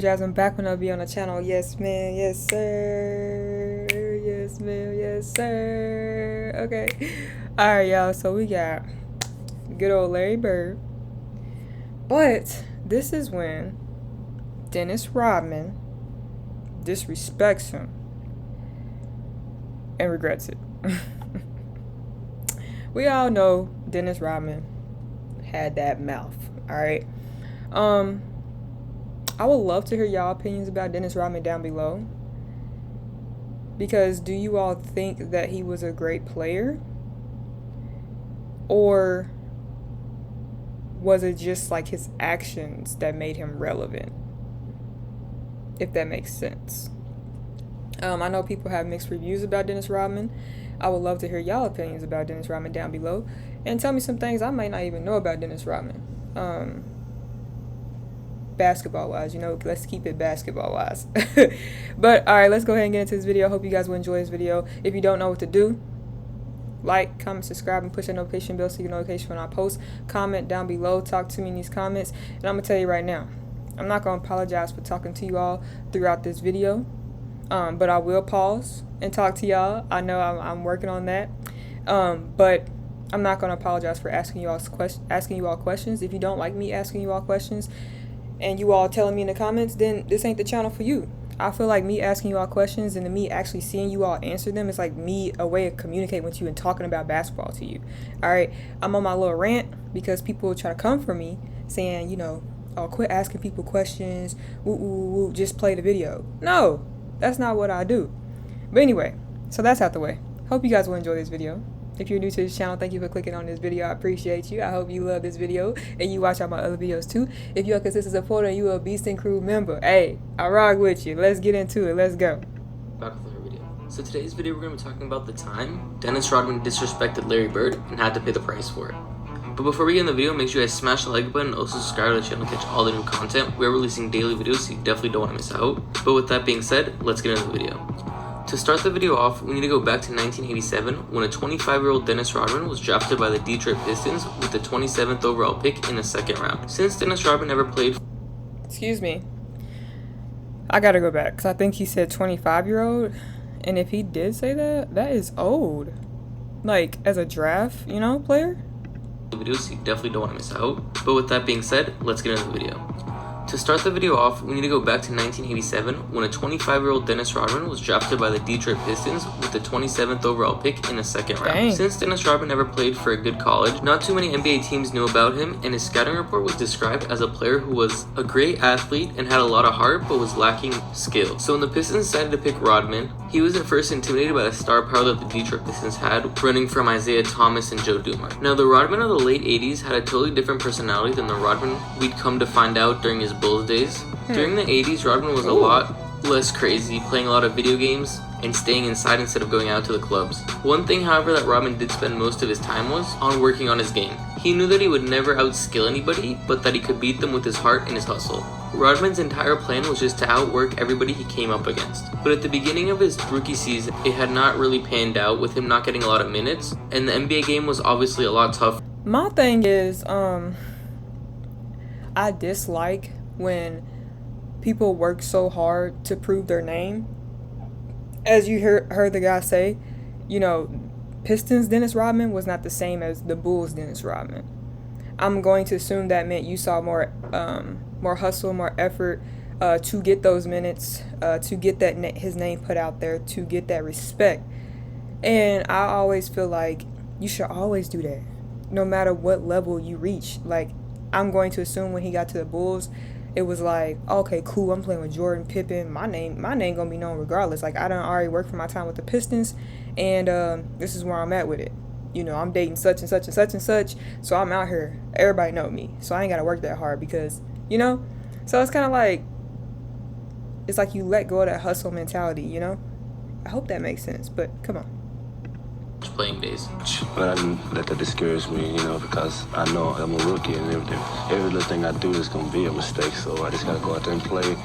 Jasmine back when I'll be on the channel. Yes, man. Yes, sir. Yes, ma'am. Yes, sir. Okay. Alright, y'all. So we got good old Larry Bird. But this is when Dennis Rodman disrespects him and regrets it. We all know Dennis Rodman had that mouth. Alright. I would love to hear y'all opinions about Dennis Rodman down below. Because do you all think that he was a great player? Or was it just like his actions that made him relevant? If that makes sense. I know people have mixed reviews about Dennis Rodman. I would love to hear y'all opinions about Dennis Rodman down below. And tell me some things I might not even know about Dennis Rodman. Basketball wise, let's keep it basketball wise. But alright, let's go ahead and get into this video. Hope you guys will enjoy this video. If you don't know what to do, like, comment, subscribe, and push that notification bell so you get notification when I post. Comment down below, talk to me in these comments, and I'm gonna tell you right now, I'm not gonna apologize for talking to you all throughout this video, but I will pause and talk to y'all. I know I'm working on that, but I'm not gonna apologize for asking you all questions. If you don't like me asking you all questions and you all telling me in the comments, then this ain't the channel for you. I feel like me asking you all questions and me actually seeing you all answer them is like me a way of communicating with you and talking about basketball to you. Alright, I'm on my little rant because people try to come for me saying, oh, quit asking people questions, woo, just play the video. No, that's not what I do. But anyway, so that's out the way. Hope you guys will enjoy this video. If you're new to this channel, thank you for clicking on this video. I appreciate you. I hope you love this video and you watch all my other videos too. If you're a consistent supporter and you're a Beast and Crew member, hey, I rock with you. Let's get into it. Let's go. Back with another video. So today's video we're going to be talking about the time Dennis Rodman disrespected Larry Bird and had to pay the price for it. But before we get in the video, make sure you guys smash the like button and also subscribe to the channel to catch all the new content. We're releasing daily videos, so you definitely don't want to miss out. But with that being said, let's get into the video. To start the video off, we need to go back to 1987 when a 25-year-old Dennis Rodman was drafted by the Detroit Pistons with the 27th overall pick in the second round. Since Dennis Rodman never played... Excuse me. I gotta go back because I think he said 25-year-old. And if he did say that, that is old. Like, as a draft, player? Videos, so you definitely don't want to miss out. But with that being said, let's get into the video. To start the video off, we need to go back to 1987 when a 25-year-old Dennis Rodman was drafted by the Detroit Pistons with the 27th overall pick in the second round. Dang. Since Dennis Rodman never played for a good college, not too many NBA teams knew about him, and his scouting report was described as a player who was a great athlete and had a lot of heart but was lacking skill. So when the Pistons decided to pick Rodman, he was at first intimidated by the star power that the Detroit Pistons had, running from Isaiah Thomas and Joe Dumars. Now the Rodman of the late 80s had a totally different personality than the Rodman we'd come to find out during his Bulls days. During the 80s, Rodman was a lot less crazy, playing a lot of video games and staying inside instead of going out to the clubs. One thing, however, that Rodman did spend most of his time was on working on his game. He knew that he would never outskill anybody, but that he could beat them with his heart and his hustle. Rodman's entire plan was just to outwork everybody he came up against. But at the beginning of his rookie season, it had not really panned out, with him not getting a lot of minutes, and the NBA game was obviously a lot tougher. My thing is, I dislike when people work so hard to prove their name. As you heard the guy say, Pistons Dennis Rodman was not the same as the Bulls Dennis Rodman. I'm going to assume that meant you saw more hustle, more effort to get those minutes, to get his name put out there, to get that respect. And I always feel like you should always do that, no matter what level you reach. Like, I'm going to assume when he got to the Bulls, it was like, okay, cool, I'm playing with Jordan, Pippen, my name gonna be known regardless. Like, I done already worked for my time with the Pistons, and this is where I'm at with it. I'm dating such and such and such and such, so I'm out here. Everybody know me, so I ain't gotta work that hard because, So it's kind of like, it's like you let go of that hustle mentality, I hope that makes sense, but come on. Playing days. But I didn't let that discourage me, because I know I'm a rookie and everything. Every little thing I do is going to be a mistake, so I just got to go out there and play.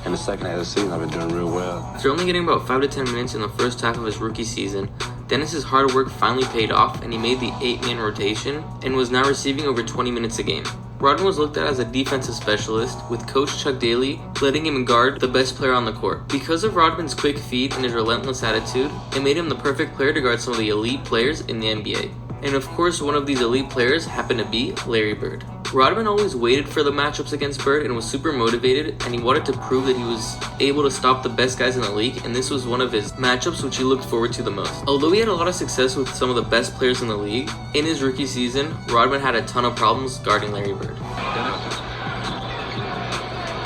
In the second half of the season, I've been doing real well. After only getting about 5 to 10 minutes in the first half of his rookie season, Dennis's hard work finally paid off, and he made the 8-man rotation and was now receiving over 20 minutes a game. Rodman was looked at as a defensive specialist, with coach Chuck Daly letting him guard the best player on the court. Because of Rodman's quick feet and his relentless attitude, it made him the perfect player to guard some of the elite players in the NBA. And of course, one of these elite players happened to be Larry Bird. Rodman always waited for the matchups against Bird and was super motivated, and he wanted to prove that he was able to stop the best guys in the league, and this was one of his matchups which he looked forward to the most. Although he had a lot of success with some of the best players in the league, in his rookie season, Rodman had a ton of problems guarding Larry Bird.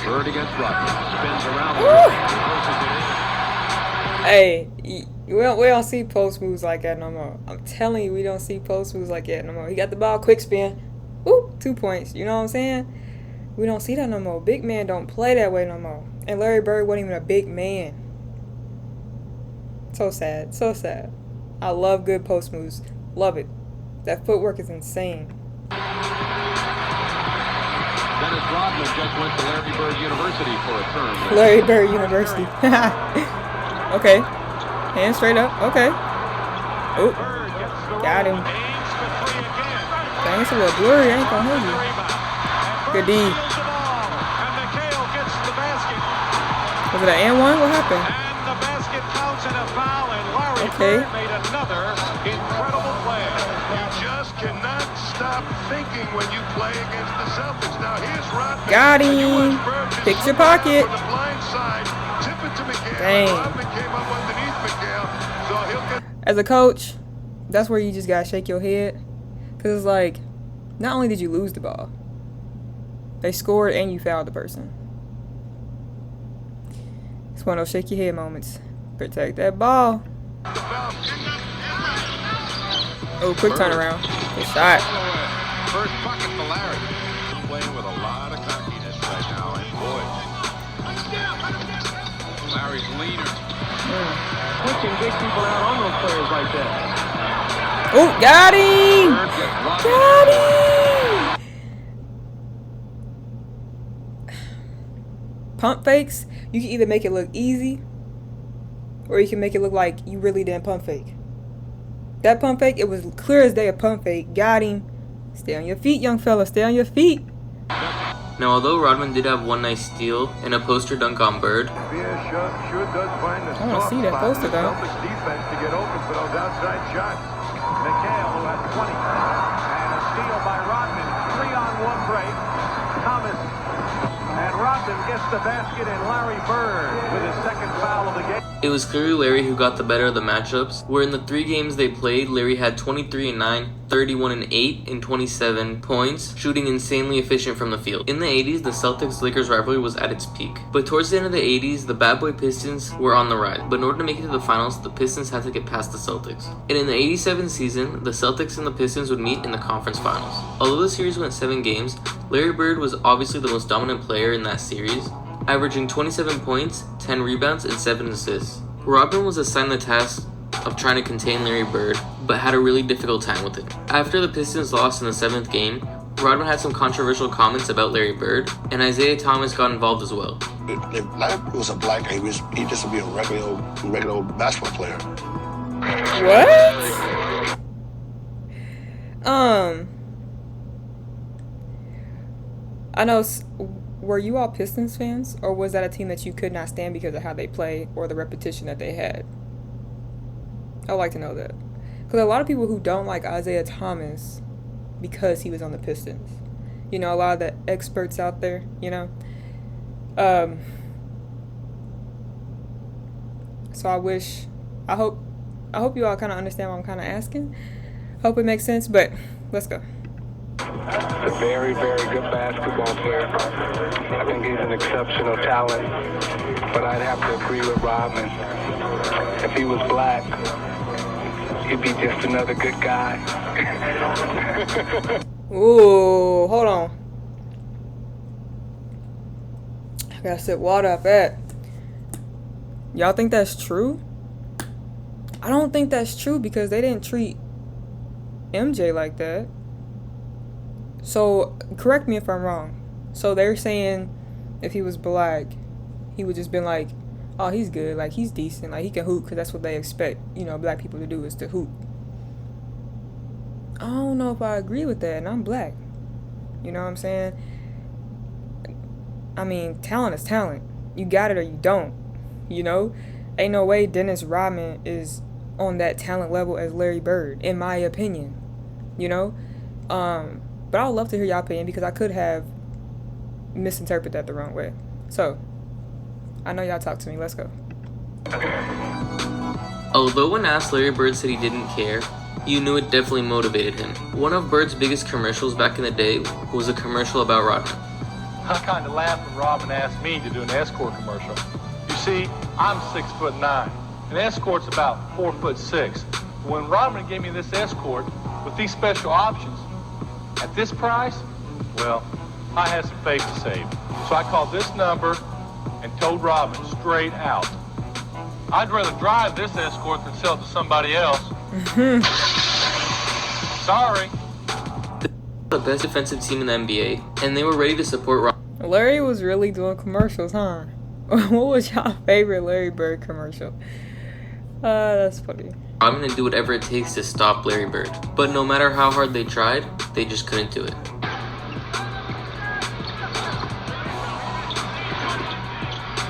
Bird against Rodman. Spins around. Hey, we don't see post moves like that no more. I'm telling you, we don't see post moves like that no more. He got the ball, quick spin. Woo, 2 points. You know what I'm saying? We don't see that no more. Big men don't play that way no more. And Larry Bird wasn't even a big man. So sad. So sad. I love good post moves. Love it. That footwork is insane. Dennis Rodman just went to Larry Bird University for a term. Larry Bird University. Okay. Hand straight up. Okay. Oh. Got him. Dang, it's a little blurry. I ain't gonna hold you. Good D. Was it an and one? What happened? Okay. Made another incredible play. You just cannot stop thinking when you play against the Celtics. Now here's Rodman. Got him. Picture pocket. On the blind side, tip it to McHale. Dang. Rodman came up underneath McHale, so he'll get. As a coach, that's where you just gotta shake your head. Because it's like, not only did you lose the ball, they scored and you fouled the person. It's one of those shake your head moments. Protect that ball. Oh, quick turnaround. Good shot. First bucket for Larry. Playing with a lot of cockiness right now, and boy, Larry's leaner. Pushing big people out on those players like that. Oh, got him! Got him! Pump fakes, you can either make it look easy, or you can make it look like you really didn't pump fake. That pump fake, it was clear as day a pump fake. Got him. Stay on your feet, young fella. Stay on your feet. Now, although Rodman did have one nice steal and a poster dunk on Bird, I want to see that poster, though. Defense to get open for those outside shots. McHale will have 20. And a steal by Rodman. 3-on-1 break. Thomas. And Rodman gets the basket, and Larry Bird with his second foul of the game. it was clearly Larry who got the better of the matchups, where in the 3 games they played, Larry had 23-9, 31-8, and 27 points, shooting insanely efficient from the field. In the 80s, the Celtics-Lakers rivalry was at its peak, but towards the end of the 80s, the Bad Boy Pistons were on the rise, but in order to make it to the finals, the Pistons had to get past the Celtics. And in the 87 season, the Celtics and the Pistons would meet in the conference finals. Although the series went 7 games, Larry Bird was obviously the most dominant player in that series, averaging 27 points, 10 rebounds, and 7 assists. Rodman was assigned the task of trying to contain Larry Bird, but had a really difficult time with it. After the Pistons lost in the 7th game, Rodman had some controversial comments about Larry Bird, and Isaiah Thomas got involved as well. If Larry was a black guy, he just would be a regular old basketball player. What? I know. Were you all Pistons fans, or was that a team that you could not stand because of how they play or the repetition that they had? I'd like to know that. Because a lot of people who don't like Isaiah Thomas because he was on the Pistons. You know, a lot of the experts out there, you know. So I hope you all kind of understand what I'm kind of asking. Hope it makes sense, but let's go. A very, very good basketball player. I think he's an exceptional talent, but I'd have to agree with Rodman. If he was black, he'd be just another good guy. Ooh, hold on. I gotta sip water up that. Y'all think that's true? I don't think that's true because they didn't treat MJ like that. So, correct me if I'm wrong. So, they're saying if he was black, he would just been like, oh, he's good. Like, he's decent. Like, he can hoop because that's what they expect, you know, black people to do is to hoop. I don't know if I agree with that, and I'm black. You know what I'm saying? I mean, talent is talent. You got it or you don't. You know? Ain't no way Dennis Rodman is on that talent level as Larry Bird, in my opinion. You know? But I would love to hear y'all opinion because I could have misinterpreted that the wrong way. So, I know y'all talk to me. Let's go. Although when asked, Larry Bird said he didn't care, you knew it definitely motivated him. One of Bird's biggest commercials back in the day was a commercial about Rodman. I kind of laughed when Rodman asked me to do an escort commercial. You see, I'm 6'9". An escort's about 4'6". When Rodman gave me this escort with these special options, at this price, well, I had some face to save. So I called this number and told Rodman straight out, I'd rather drive this escort than sell it to somebody else. Sorry. The best defensive team in the NBA, and they were ready to support Rodman. Larry was really doing commercials, huh? What was y'all favorite Larry Bird commercial? That's funny. Rodman and do whatever it takes to stop Larry Bird. But no matter how hard they tried, they just couldn't do it.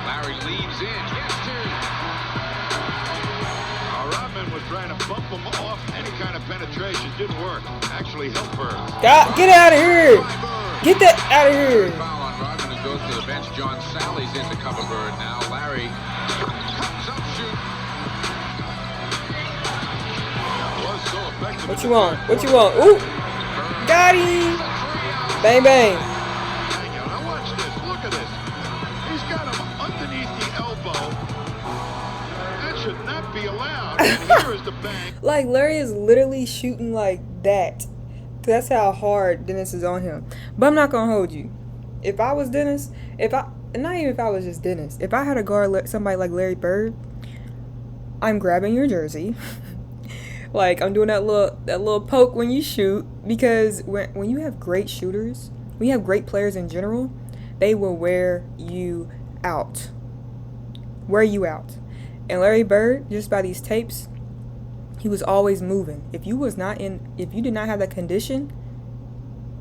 Larry leads in, gets to. Rodman was trying to bump him off. Any kind of penetration didn't work. Actually helped Bird. Get out of here! Get that out of here! Foul on Rodman and goes to the bench. John Sally's in to cover Bird now. Larry comes up shooting. So effective. What you want? What you want? Ooh! Got him! Bang, bang. Now watch this. Look at this. He's got him underneath the elbow. That should not be allowed. And here is the bang. Like, Larry is literally shooting like that. That's how hard Dennis is on him. But I'm not gonna hold you. If I was Dennis, not even if I was just Dennis, if I had to guard somebody like Larry Bird, I'm grabbing your jersey. Like, I'm doing that little poke when you shoot, because when you have great shooters, when you have great players in general, they will wear you out. Wear you out. And Larry Bird, just by these tapes, he was always moving. If you did not have that condition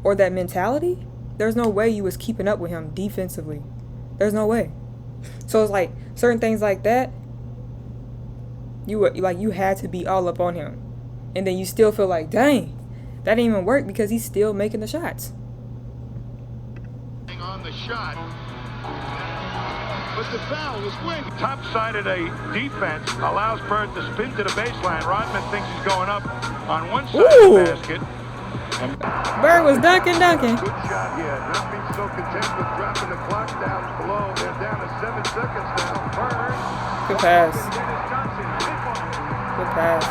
or that mentality, there's no way you was keeping up with him defensively. There's no way. So it's like certain things like that, you had to be all up on him. And then you still feel like, dang, that didn't even work because he's still making the shots. On the shot. But the foul was winged. Top-sided a defense allows Bird to spin to the baseline. Rodman thinks he's going up on one side of the basket. And Bird was dunking. good shot here. Not being so content with dropping the clock down below. They're down to 7 seconds now. Bird. Good pass. Good pass.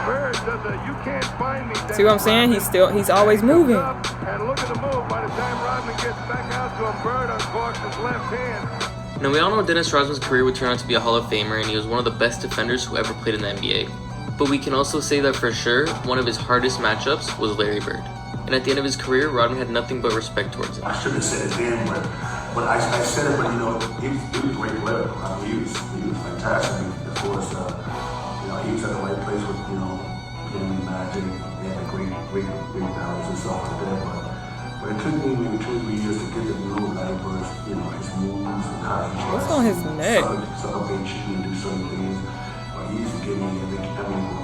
Bird does a you can't find me. See what I'm saying? He's always moving. And look at the move. By the time Rodman gets back out to him, Bird uncorks his left hand. Now we all know Dennis Rodman's career would turn out to be a Hall of Famer, and he was one of the best defenders who ever played in the NBA. But we can also say that for sure, one of his hardest matchups was Larry Bird. And at the end of his career, Rodman had nothing but respect towards him. I should have said it then, but I said it, but he was a great player. I mean, he was fantastic. Of course, he was at the right place with, him and Magic. They had a great balance and stuff like that. But it took me maybe 2 or 3 years to get to know Larry Bird's, his moves and how he What's on his neck? Celebrate and do certain things. But he used to give me,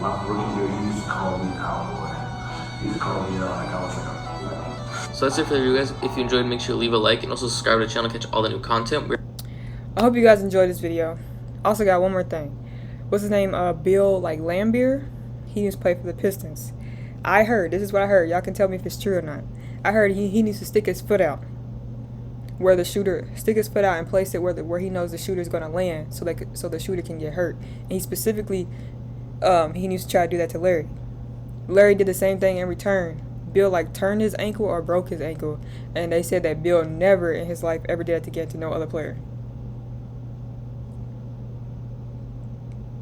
my rookie year, he used to call me cowboy. He used to call me like I was like a, So that's it for the video, guys. If you enjoyed, make sure to leave a like and also subscribe to the channel to catch all the new content. I hope you guys enjoyed this video. Also got one more thing. What's his name? Bill Laimbeer. He used to play for the Pistons. I heard, this is what I heard. Y'all can tell me if it's true or not. I heard he needs to stick his foot out where the shooter, stick his foot out and place it where he knows the shooter's gonna land, so the shooter can get hurt. And he specifically, he needs to try to do that to Larry. Larry did the same thing in return. Bill turned his ankle or broke his ankle, and they said that Bill never in his life ever did that to get to no other player.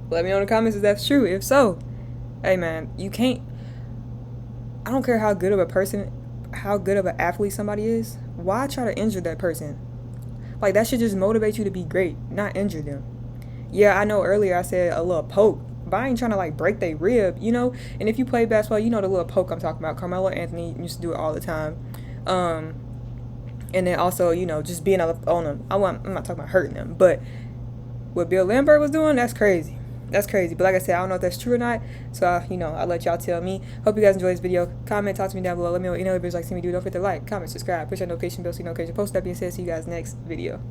Let me know in the comments if that's true. If so, hey man, you can't, I don't care how good of an athlete somebody is, why try to injure that person? That should just motivate you to be great, not injure them. Yeah, I know earlier I said a little poke, but I ain't trying to like break their rib, you know. And if you play basketball, you know the little poke I'm talking about. Carmelo Anthony used to do it all the time. And then also, you know, just being on them. I'm not talking about hurting them, but what Bill Lambert was doing, that's crazy. That's crazy. But like I said, I don't know if that's true or not. So, you know, I'll let y'all tell me. Hope you guys enjoy this video. Comment, talk to me down below. Let me know what any other videos like to see me do. Don't forget to like, comment, subscribe, push that notification bell so you know notification post. That being said, see you guys next video.